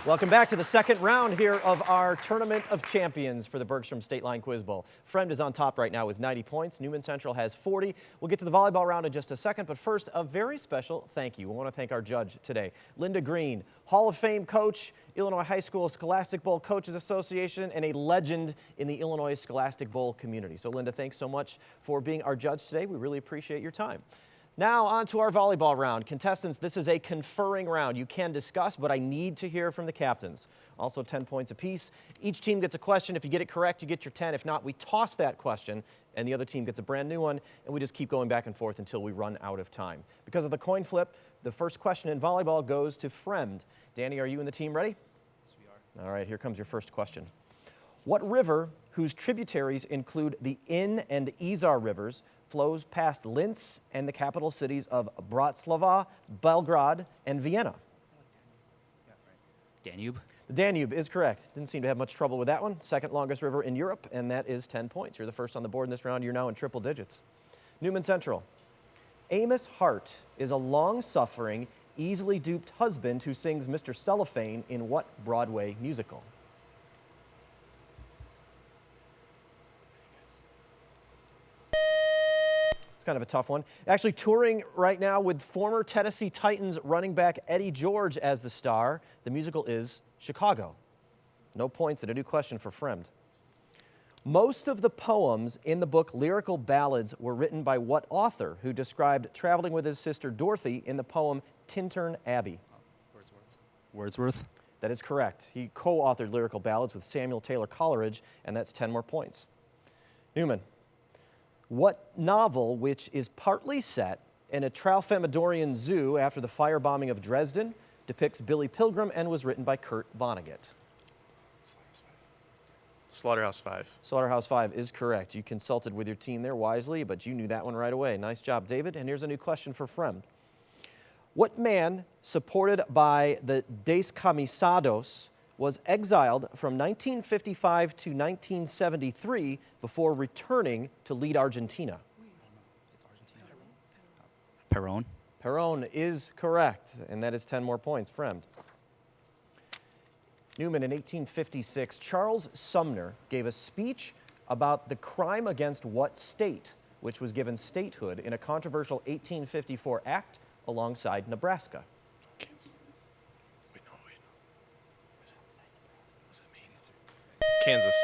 Welcome back to the second round here of our Tournament of Champions for the Bergstrom State Line Quiz Bowl. Friend is on top right now with 90 points. Newman Central has 40. We'll get to the volleyball round in just a second, but first, a very special thank you. We want to thank our judge today, Linda Green, Hall of Fame coach, Illinois High School Scholastic Bowl Coaches Association, and a legend in the Illinois Scholastic Bowl community. So, Linda, thanks so much for being our judge today. We really appreciate your time. Now on to our volleyball round. Contestants, this is a conferring round. You can discuss, but I need to hear from the captains. Also 10 points apiece. Each team gets a question. If you get it correct, you get your 10. If not, we toss that question, and the other team gets a brand new one, and we just keep going back and forth until we run out of time. Because of the coin flip, the first question in volleyball goes to Fremd. Danny, are you and the team ready? Yes, we are. All right, here comes your first question. What river, whose tributaries include the Inn and Izar rivers, flows past Linz and the capital cities of Bratislava, Belgrade, and Vienna? Danube. The Danube is correct. Didn't seem to have much trouble with that one. Second longest river in Europe, and that is 10 points. You're the first on the board in this round. You're now in triple digits. Newman Central. Amos Hart is a long-suffering, easily duped husband who sings Mr. Cellophane in what Broadway musical? Kind of a tough one. Actually touring right now with former Tennessee Titans running back Eddie George as the star. The musical is Chicago. No points and a new question for Fremd. Most of the poems in the book Lyrical Ballads were written by what author who described traveling with his sister Dorothy in the poem Tintern Abbey? Wordsworth. That is correct. He co-authored Lyrical Ballads with Samuel Taylor Coleridge, and that's 10 more points. Newman. What novel, which is partly set in a Tralfamadorian zoo after the firebombing of Dresden, depicts Billy Pilgrim and was written by Kurt Vonnegut? Slaughterhouse-Five. Slaughterhouse-Five is correct. You consulted with your team there wisely, but you knew that one right away. Nice job, David. And here's a new question for Fremd. What man, supported by the Descamisados, was exiled from 1955 to 1973 before returning to lead Argentina? Perón. Perón is correct, and that is 10 more points. Fremd. Newman, in 1856, Charles Sumner gave a speech about the crime against what state, which was given statehood in a controversial 1854 act alongside Nebraska? Kansas.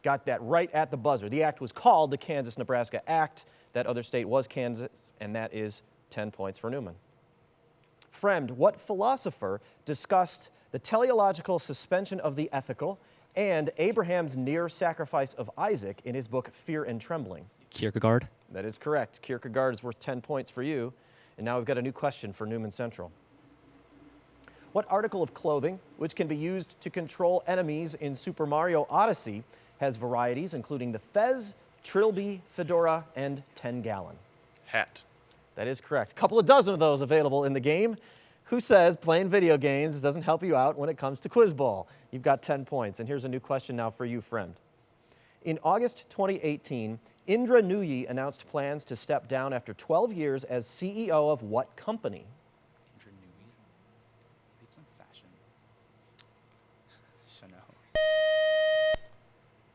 Got that right at the buzzer. The act was called the Kansas-Nebraska Act. That other state was Kansas, and that is 10 points for Newman. Fremd, what philosopher discussed the teleological suspension of the ethical and Abraham's near sacrifice of Isaac in his book Fear and Trembling? Kierkegaard. That is correct. Kierkegaard is worth 10 points for you. And now we've got a new question for Newman Central. What article of clothing, which can be used to control enemies in Super Mario Odyssey, has varieties including the fez, trilby, fedora, and 10-gallon? Hat. That is correct. A couple of dozen of those available in the game. Who says playing video games doesn't help you out when it comes to Quiz Bowl? You've got 10 points. And here's a new question now for you, Fremd. In August 2018, Indra Nooyi announced plans to step down after 12 years as CEO of what company?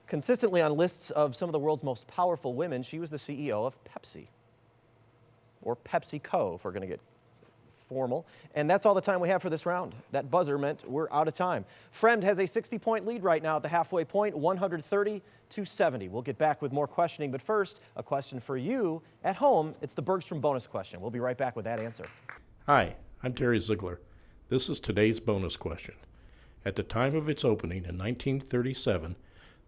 Consistently on lists of some of the world's most powerful women, she was the CEO of Pepsi, or PepsiCo, if we're going to get formal. And that's all the time we have for this round. That buzzer meant we're out of time. Fremd has a 60-point lead right now at the halfway point, 130-70. We'll get back with more questioning, but first, a question for you at home. It's the Bergstrom bonus question. We'll be right back with that answer. Hi, I'm Terry Ziegler. This is today's bonus question. At the time of its opening in 1937,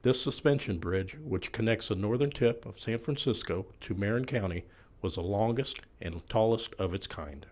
this suspension bridge, which connects the northern tip of San Francisco to Marin County, was the longest and tallest of its kind.